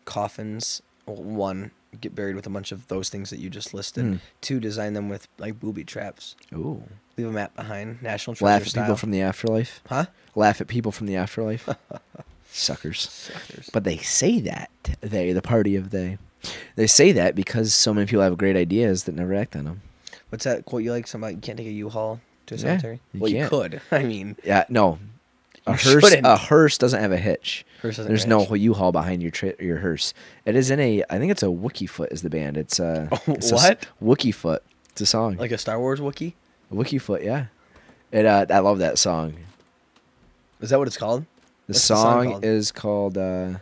coffins? Well, one, get buried with a bunch of those things that you just listed. Two, design them with like booby traps. Ooh. Leave a map behind. National Treasure Laugh at style. people from the afterlife. Huh? Laugh at people from the afterlife. Suckers. But they say that. The party of they. They say that because so many people have great ideas that never act on them. What's that quote you like? Something about you can't take a U-Haul to a Yeah, cemetery? you Well, you can't. could. I mean, Yeah, no. You shouldn't. A hearse doesn't have a hitch. Hearse doesn't There's have a no hitch. U-Haul behind your hearse. It is in a. I think it's a Wookiee Foot is the band. It's What? Wookiee Foot. It's a song. like a Star Wars Wookiee? Wookiee Foot, yeah. It. I love that song. Is that what it's called? The What's song is called. I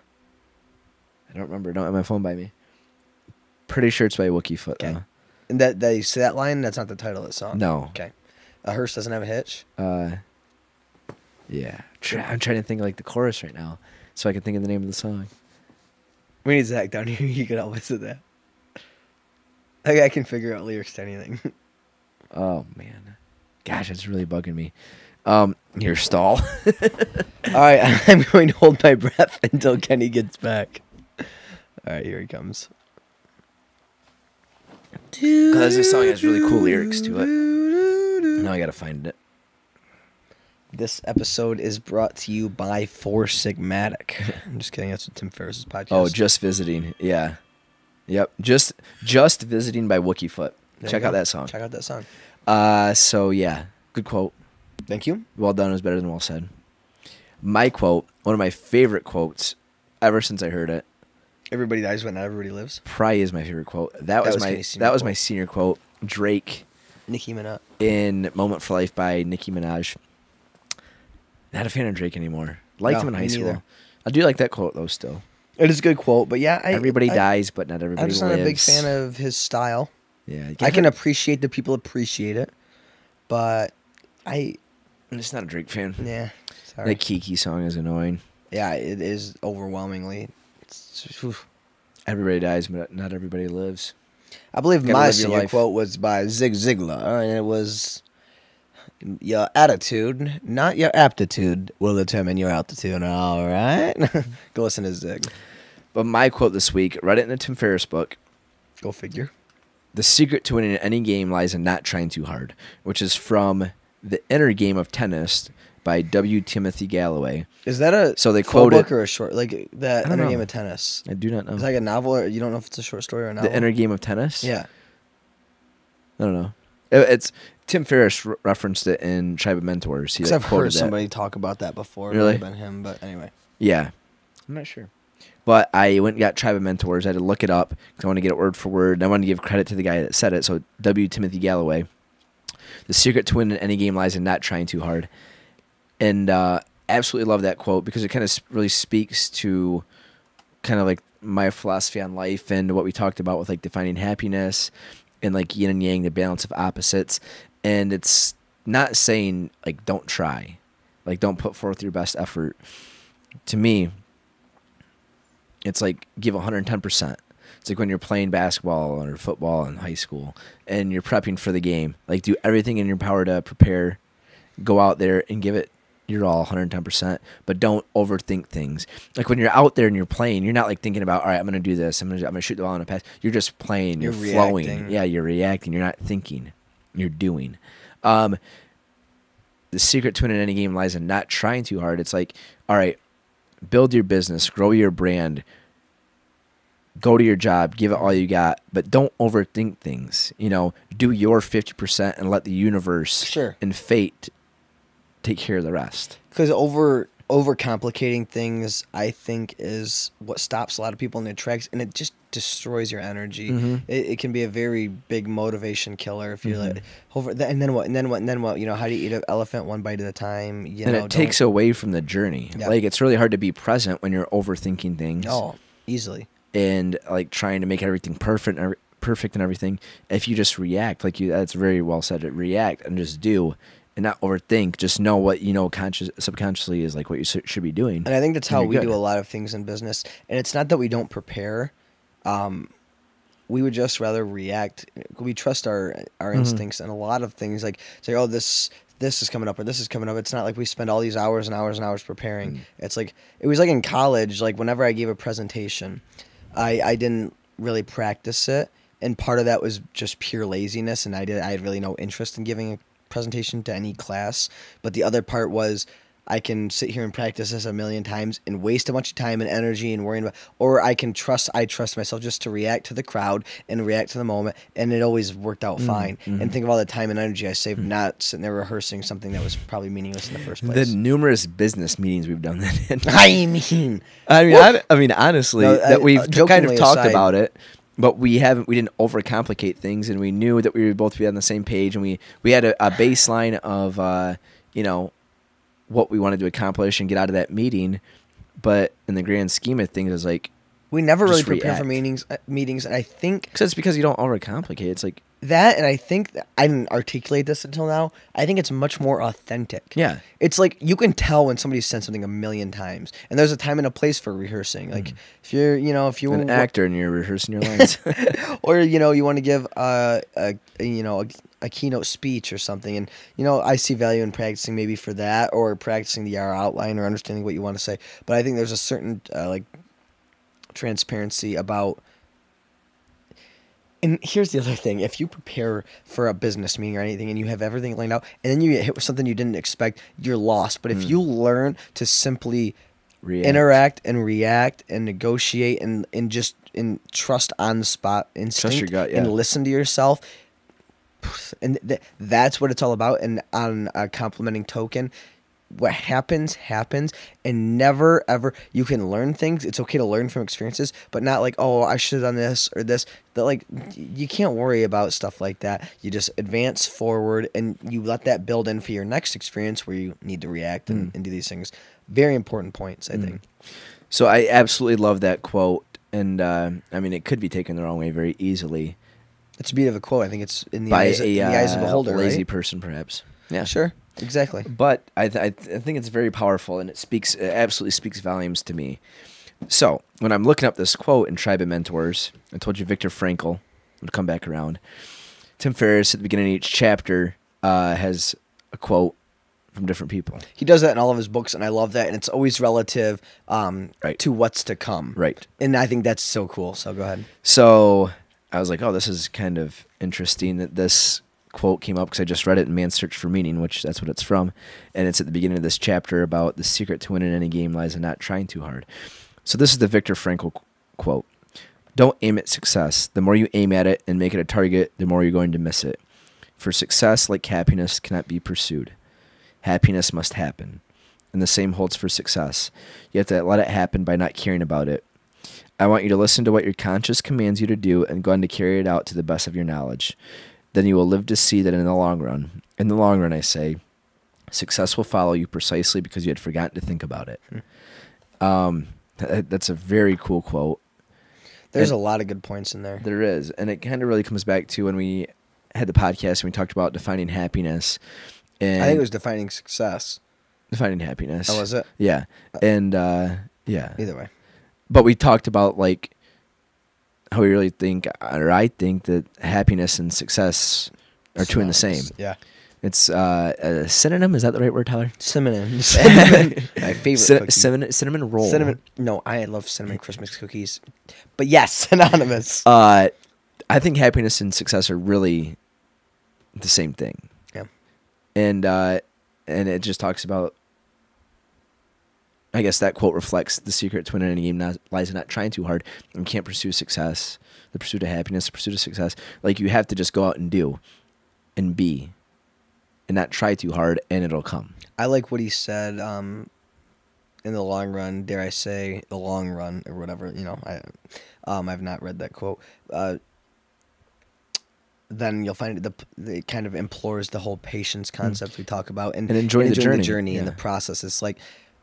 don't remember. I don't have my phone by me. Pretty sure it's by Wookiee Foot. Okay. And that they say that line. That's not the title of the song. No. Okay. A hearse doesn't have a hitch. Yeah. I'm trying to think like the chorus right now, so I can think of the name of the song. We need Zach down here. He could help us with that. I can figure out lyrics to anything. Oh man, gosh, it's really bugging me. Here, stall. All right, I'm going to hold my breath until Kenny gets back. All right, here he comes. Because this song has really cool lyrics to it. Now I gotta find it. This episode is brought to you by Four Sigmatic. I'm just kidding. That's what Tim Ferriss's podcast. Oh, Just Visiting. Yeah. Yep. Just Visiting by Wookiee Foot. There Check you out go. that song. Check out that song. So yeah, good quote. Thank you. Well done is better than well said. My quote, one of my favorite quotes ever since I heard it. Everybody dies, but not everybody lives. Probably is my favorite quote. That was my Kenny's senior my quote. senior quote. Drake Nicki Minaj. in Moment for Life by Nicki Minaj. Not a fan of Drake anymore. Liked No, him in high me school. neither. I do like that quote though still. It is a good quote, but yeah, Everybody I, dies, but not everybody I'm just lives. not a big fan of his style. Yeah, I can appreciate that people appreciate it, but I'm just not a Drake fan. yeah, sorry. The Kiki song is annoying. Yeah, it is overwhelmingly. Oof. Everybody dies, but not everybody lives. I believe Gotta my live your senior life. quote was by Zig Ziglar, and it was, "Your attitude, not your aptitude, will determine your altitude." All right, go listen to Zig. But my quote this week, read it in a Tim Ferriss book. Go figure. The secret to winning any game lies in not trying too hard, which is from The Inner Game of Tennis by W. Timothy Galloway. Is that a So they full quote it- book or a short? Like that I don't Inner know. Game of Tennis. I do not know. Is it like a novel, or you don't know if it's a short story or a novel? The Inner Game of Tennis? Yeah. I don't know. It's Tim Ferriss referenced it in Tribe of Mentors. He Because like, I've quoted heard that. somebody talk about that before. Really? It might have been him, but anyway. Yeah. I'm not sure. But I went and got Tribe of Mentors. I had to look it up because I wanted to get it word for word. And I wanted to give credit to the guy that said it. So W. Timothy Galloway. The secret to winning any game lies in not trying too hard. And absolutely love that quote because it kind of really speaks to kind of like my philosophy on life and what we talked about with like defining happiness and like yin and yang, the balance of opposites. And it's not saying, like, don't try. Like, don't put forth your best effort. To me, it's like give 110%. It's like when you're playing basketball or football in high school and you're prepping for the game. Like, do everything in your power to prepare. Go out there and give it your all, 110%, but don't overthink things. Like when you're out there and you're playing, you're not like thinking about, all right, I'm going to do this. I'm going to shoot the ball in a pass. You're just playing. You're flowing. Reacting. Yeah, you're reacting. You're not thinking. You're doing. The secret to winning any game lies in not trying too hard. It's like, all right, build your business, grow your brand, go to your job, give it all you got, but don't overthink things. You know, do your 50% and let the universe and fate take care of the rest. Because overcomplicating things, I think, is what stops a lot of people in their tracks, and it just destroys your energy. It can be a very big motivation killer if you're like and then what? You know, how do you eat an elephant one bite at a time? You know, it takes away from the journey. Yep. Like, it's really hard to be present when you're overthinking things. Oh, easily. And like trying to make everything perfect and everything. If you just react, like that's very well said. React and just do. And not overthink. Just know what you know subconsciously is like what you should be doing. And I think that's how we do a lot of things in business. And it's not that we don't prepare. We would just rather react. We trust our instincts, and a lot of things like say, oh, this is coming up or this is coming up. It's not like we spend all these hours and hours and hours preparing. It's like it was like in college. Like whenever I gave a presentation, I didn't really practice it, and part of that was just pure laziness. And I had really no interest in giving a presentation to any class, but the other part was I can sit here and practice this a million times and waste a bunch of time and energy and worrying about, or I trust myself just to react to the crowd and react to the moment, and it always worked out fine. And think of all the time and energy I saved not sitting there rehearsing something that was probably meaningless in the first place. The numerous business meetings we've done that in. I mean honestly, that we've kind of talked about it. But we didn't overcomplicate things, and we knew that we would both be on the same page, and we had a baseline of you know, what we wanted to accomplish and get out of that meeting. But in the grand scheme of things, it's like we never really prepare for meetings, and I think it's because you don't overcomplicate. It's like that, and I think I didn't articulate this until now. I think it's much more authentic. Yeah, it's like you can tell when somebody said something a million times, and there's a time and a place for rehearsing. Like if you're an actor and you're rehearsing your lines, or you want to give a keynote speech or something, and I see value in practicing maybe for that, or practicing the outline or understanding what you want to say. But I think there's a certain like transparency about. And here's the other thing. If you prepare for a business meeting or anything and you have everything laid out and then you get hit with something you didn't expect, you're lost. But if you learn to simply interact and react and negotiate and trust on the spot instinct, trust your gut, and listen to yourself, and that's what it's all about. And on a complimenting token, what happens, and never, ever, you can learn things. It's okay to learn from experiences, but not like, oh, I should have done this or this. That, like, you can't worry about stuff like that. You just advance forward, and you let that build in for your next experience where you need to react and do these things. Very important points, I think. So I absolutely love that quote, and I mean, it could be taken the wrong way very easily. It's a bit of a quote. I think it's in the eyes of the beholder, a lazy right? person, perhaps. Yeah, sure. Exactly. But I think it's very powerful, and it absolutely speaks volumes to me. So when I'm looking up this quote in Tribe of Mentors, I told you Viktor Frankl would come back around. Tim Ferriss at the beginning of each chapter has a quote from different people. He does that in all of his books, and I love that. And it's always relative to what's to come. Right. And I think that's so cool. So go ahead. So I was like, oh, this is kind of interesting that this quote came up because I just read it in Man's Search for Meaning, which that's what it's from, and it's at the beginning of this chapter about the secret to winning any game lies in not trying too hard. So this is the Viktor Frankl quote. Don't aim at success. The more you aim at it and make it a target, the more you're going to miss it. For success, like happiness, cannot be pursued. Happiness must happen. And the same holds for success. You have to let it happen by not caring about it. I want you to listen to what your conscience commands you to do and go on to carry it out to the best of your knowledge. Then you will live to see that in the long run, I say, success will follow you precisely because you had forgotten to think about it. That's a very cool quote. There's a lot of good points in there. There is. And it kind of really comes back to when we had the podcast and we talked about defining happiness. And I think it was defining success. Defining happiness. Oh, was it? Yeah. And yeah. Either way. But we talked about like how we really think, or I think that happiness and success are two in the same. Yeah. It's a synonym. Is that the right word, Tyler? Cinnamon. Cinnamon. My favorite cookie. Cinnamon roll. Cinnamon. No, I love cinnamon Christmas cookies. But yes, synonymous. I think happiness and success are really the same thing. Yeah. And it just talks about, I guess that quote reflects the secret to winning any game lies in not trying too hard. You can't pursue success, the pursuit of happiness, the pursuit of success. Like you have to just go out and do and be and not try too hard and it'll come. I like what he said in the long run, dare I say, the long run or whatever, you know, I've not read that quote. Then you'll find it kind of implores the whole patience concept we talk about and enjoying the journey and the process. It's like,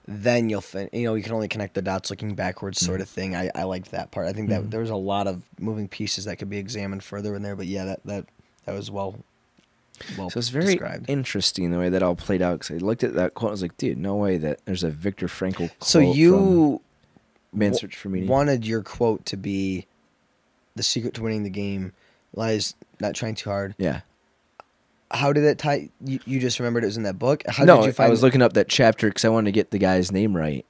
then you can only connect the dots looking backwards sort of thing. I liked that part. I think that there was a lot of moving pieces that could be examined further in there, but yeah, that was well so it's very described. Interesting the way that all played out, because I looked at that quote and I was like, dude, no way that there's a Viktor Frankl quote. So you from Man's Search for Meaning. Wanted your quote to be, the secret to winning the game lies not trying too hard. Yeah. How did it tie? You just remembered it was in that book? How No, did you find I was looking up that chapter because I wanted to get the guy's name right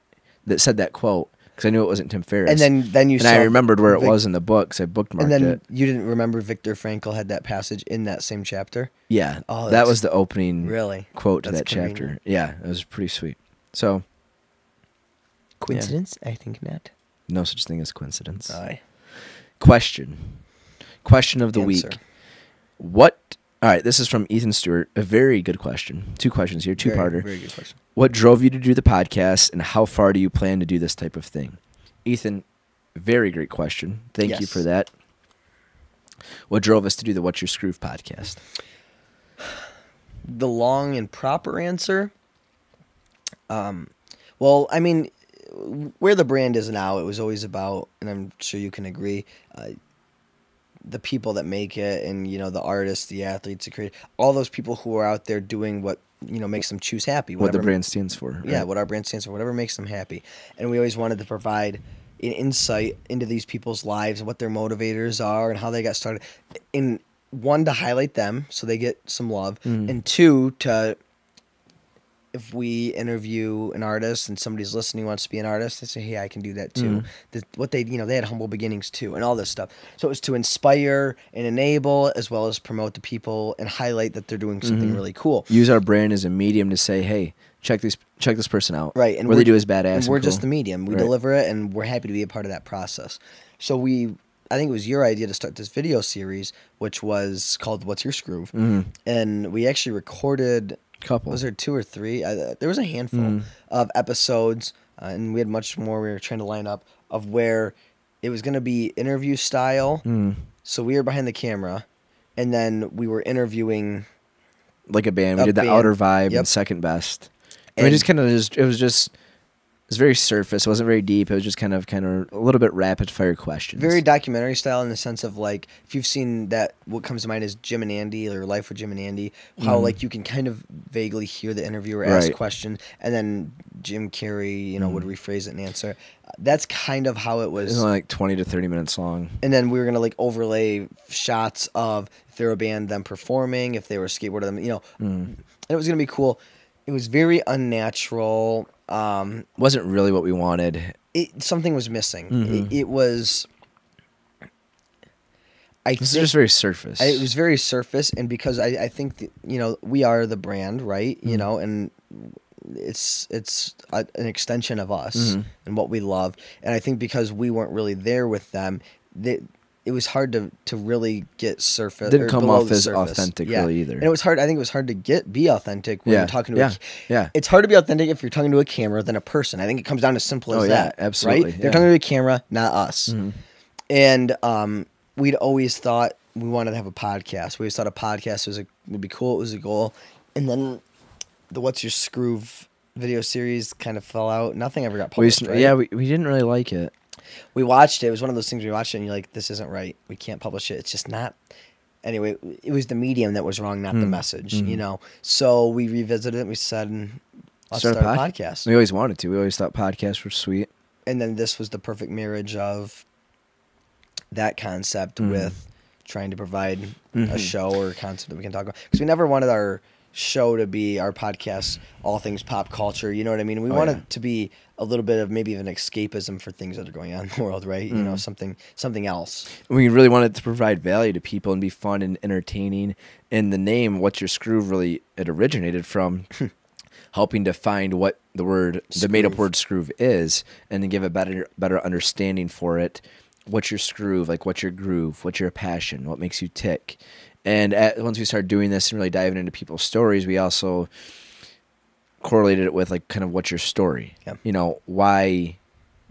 that said that quote, because I knew it wasn't Tim Ferriss. And then you and saw I remembered where it was in the book, because I bookmarked it. And then it. you didn't remember Viktor Frankl had that passage in that same chapter? Yeah. Oh, that was the opening really quote to that's that chapter. Yeah, it was pretty sweet. So, coincidence? Yeah. I think not. No such thing as coincidence. Aye. Question of the week. All right, this is from Ethan Stewart. A very good question. 2 questions here, two-parter. Very good question. What drove you to do the podcast, and how far do you plan to do this type of thing? Ethan, very great question. Thank you for that. What drove us to do the What's Your Skroove podcast? The long and proper answer? Well, I mean, where the brand is now, it was always about, and I'm sure you can agree, the people that make it, and the artists, the athletes, the creators, all those people who are out there doing what makes them choose happy. What the brand stands for. Right? Yeah, what our brand stands for, whatever makes them happy. And we always wanted to provide an insight into these people's lives and what their motivators are and how they got started. In one, to highlight them so they get some love, and 2, to, if we interview an artist and somebody's listening, wants to be an artist, they say, hey, I can do that too. What they had humble beginnings too, and all this stuff. So it was to inspire and enable, as well as promote the people and highlight that they're doing something really cool. Use our brand as a medium to say, hey, check this person out. Right. And what they do is badass. And we're cool. just the medium. We deliver it, and we're happy to be a part of that process. So I think it was your idea to start this video series, which was called What's Your Skroove? And we actually recorded... Couple. Was there 2 or 3? There was a handful of episodes, and we had much more we were trying to line up, of where it was going to be interview style. So we were behind the camera, and then we were interviewing like a band. We did the Outer Vibe and Second Best. And we just kind of it was very surface. It wasn't very deep. It was just kind of a little bit rapid fire questions. Very documentary style, in the sense of, like, if you've seen that, what comes to mind is Jim and Andy, or Life with Jim and Andy, how like you can kind of vaguely hear the interviewer ask questions, and then Jim Carrey, would rephrase it and answer. That's kind of how it was. It was like 20 to 30 minutes long. And then we were gonna like overlay shots of, if they were a band, them performing, if they were a skateboarder, them, and it was gonna be cool. It was very unnatural. Wasn't really what we wanted. Something was missing. It was. This is just very surface. It was very surface, and because I think that, we are the brand, right? And it's an extension of us and what we love. And I think because we weren't really there with them, it was hard to really get surface. Didn't come off as authentic really either. And it was hard. I think it was hard to be authentic when you're talking to It's hard to be authentic if you're talking to a camera than a person. I think it comes down as simple as that. Absolutely. Right? They're talking to a camera, not us. And we'd always thought we wanted to have a podcast. We always thought a podcast would be cool. It was a goal. And then the What's Your Skroove video series kind of fell out. Nothing ever got published, right? Yeah, we didn't really like it. We watched it. It was one of those things we watched it and you're like, this isn't right. We can't publish it. It's just not. anyway, it was the medium that was wrong, not the message, you know. So we revisited it and we said, let's start a podcast. We always wanted to. We always thought podcasts were sweet. And then this was the perfect marriage of that concept with trying to provide a show or a concept that we can talk about. Because we never wanted our show to be, our podcast, all things pop culture, you know what I mean? We wanted it to be a little bit of maybe even escapism for things that are going on in the world, right? You know, something else. We really wanted to provide value to people and be fun and entertaining. And the name, What's Your Skroove, really, it originated from helping to find what the made-up word skroove is, and to give a better understanding for it. What's your skroove? Like, what's your groove? What's your passion? What makes you tick? And once we started doing this and really diving into people's stories, we also correlated it with, like, kind of what's your story? Yeah. You know, why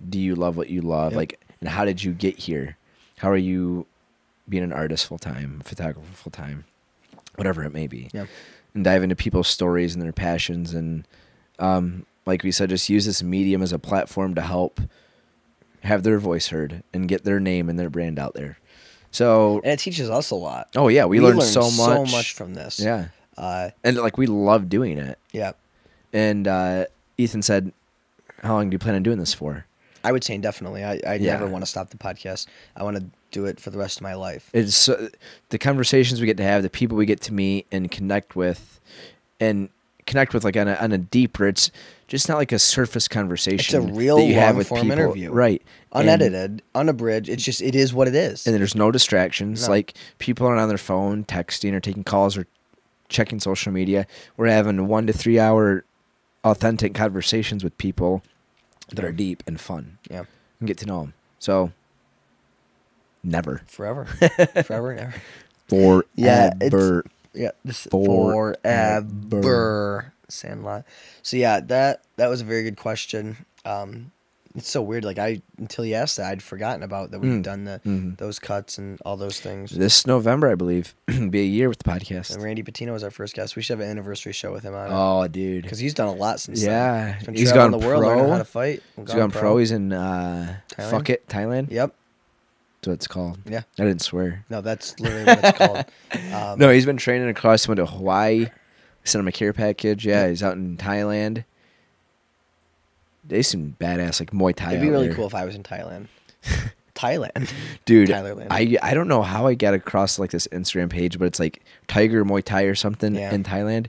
do you love what you love? Yep. Like, and how did you get here? How are you being an artist full-time, photographer full-time, whatever it may be? Yeah. And dive into people's stories and their passions. And like we said, just use this medium as a platform to help have their voice heard and get their name and their brand out there. So, and it teaches us a lot. Oh, yeah. We learned so much from this. Yeah. And, like, we love doing it. Yeah. And Ethan said, how long do you plan on doing this for? I would say indefinitely. I never want to stop the podcast. I want to do it for the rest of my life. It's the conversations we get to have, the people we get to meet and connect with like on a deeper. It's just not like a surface conversation. It's a real that you have with long-form people. interview, right? Unedited, unabridged. It's just, it is what it is. And there's no distractions. No. Like, people aren't on their phone texting or taking calls or checking social media. We're having 1 to 3 hour authentic conversations with people that are deep and fun. Yeah, and get to know them. So, never, forever, forever, never. Forever. Yeah, this forever. Sandlot. So yeah, that was a very good question. It's so weird. Like, until you asked that, I'd forgotten about that we've done those cuts and all those things. This November, I believe, be a year with the podcast. And Randy Patino was our first guest. We should have an anniversary show with him on it. Oh, dude, because he's done a lot since. Yeah, then. He's gone the pro. world, learning how to fight. He's gone pro. He's in Thailand. Yep. That's what it's called. Yeah. I didn't swear. No, that's literally what it's called. No, he's been training across. He went to Hawaii. Sent him a care package. Yeah, he's out in Thailand. They some badass, like, Muay Thai. It'd be really cool if I was in Thailand. Thailand. Dude, Thailand. I don't know how I got across, like, this Instagram page, but it's like Tiger Muay Thai or something in Thailand.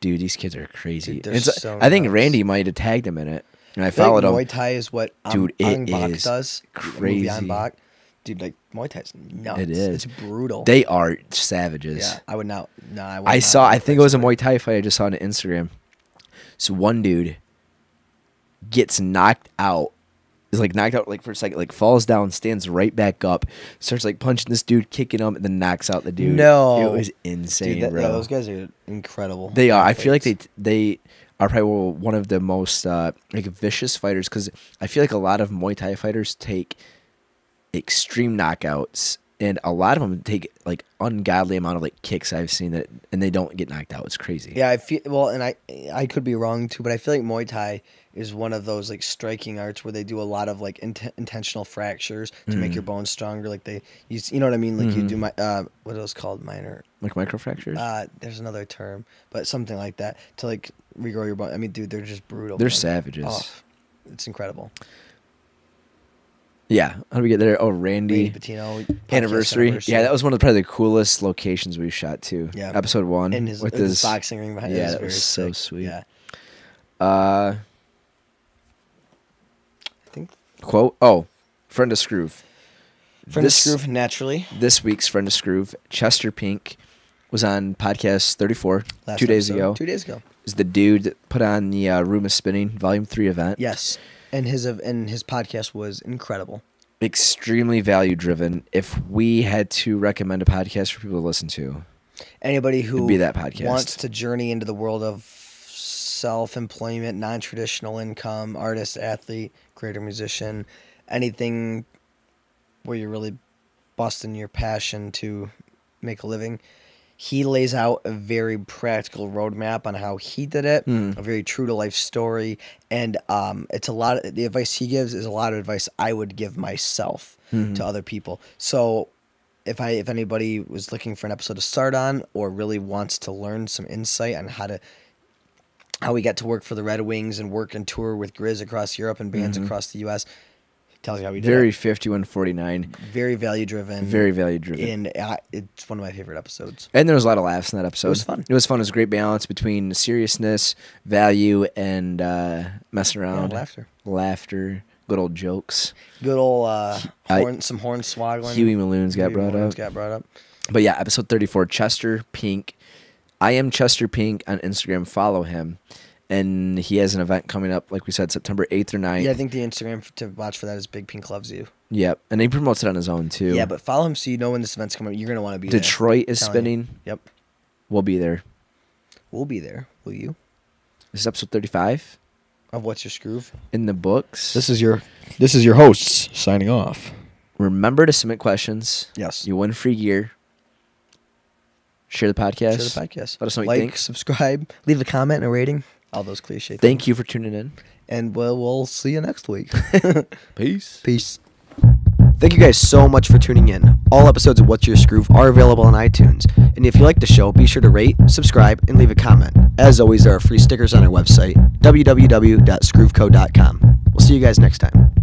Dude, these kids are crazy. Dude, so I think nuts. Randy might have tagged him in it. And I followed him. Muay Thai is what Dude, it Ong Bak is does. crazy. Bak. Dude, like, Muay Thai's nuts. It is. It's brutal. They are savages. Yeah, I would not. No, I would I not saw, I think it was a personally. Muay Thai fight I just saw on Instagram. So one dude gets knocked out. Is like knocked out like for a second, like falls down, stands right back up, starts like punching this dude, kicking him, and then knocks out the dude. No. It was insane, Dude, bro. yeah, those guys are incredible. They are. I feel like they are probably one of the most like vicious fighters, because I feel like a lot of Muay Thai fighters take extreme knockouts, and a lot of them take like ungodly amount of like kicks I've seen that, and they don't get knocked out. It's crazy. Yeah, I feel and I could be wrong too, but I feel like Muay Thai is one of those like striking arts where they do a lot of like intentional fractures to make your bones stronger. Like they use, you know what I mean? Like you do what are those called? Minor, like microfractures. There's another term, but something like that to like regrow your bone. I mean, dude, they're just brutal. They're man. savages. Oh, it's incredible. Yeah, how do we get there? Oh, Randy Patino anniversary. Yeah, that was one of probably the coolest locations we shot too. Yeah, episode 1 and his, with his boxing ring behind. Yeah, that was so sick. sweet. Yeah. I think quote. Oh, Friend of Skroove. Friend of Skroove, naturally. This week's Friend of Skroove, Chester Pink, was on podcast 34 2 days ago. 2 days ago. Is the dude that put on the Room is Spinning Volume 3 event. Yes, and his podcast was incredible. Extremely value driven. If we had to recommend a podcast for people to listen to, anybody who it'd be that podcast. Wants to journey into the world of self-employment, non-traditional income, artist, athlete, creator, musician, anything where you're really busting your passion to make a living. He lays out a very practical roadmap on how he did it, a very true to life story, and it's a lot of the advice he gives is a lot of advice I would give myself to other people. So if anybody was looking for an episode to start on, or really wants to learn some insight on how we got to work for the Red Wings and work and tour with Grizz across Europe and bands across the U.S., tells you how we did Very it. 5149. Very value driven. Very value driven. And it's one of my favorite episodes. And there was a lot of laughs in that episode. It was fun. It was fun. It was a great balance between seriousness, value, and messing around. Laughter. Good old jokes. Good old some horn swaggling. Huey Maloons got brought up. But yeah, episode 34, Chester Pink. I am Chester Pink on Instagram. Follow him. And he has an event coming up, like we said, September 8th or 9th. Yeah, I think the Instagram to watch for that is Big Pink Loves You. Yep. And he promotes it on his own, too. Yeah, but follow him so you know when this event's coming up. You're going to want to be there. Detroit is spinning. Yep. We'll be there. We'll be there. Will you? This is episode 35. Of What's Your Skroove? In the books. This is your hosts signing off. Remember to submit questions. Yes. You win free gear. Share the podcast. Let us know what you think. Subscribe, leave a comment and a rating. All those cliche things. Thank you for tuning in. And we'll see you next week. Peace. Thank you guys so much for tuning in. All episodes of What's Your Skroove are available on iTunes. And if you like the show, be sure to rate, subscribe, and leave a comment. As always, there are free stickers on our website, www.skroovco.com. We'll see you guys next time.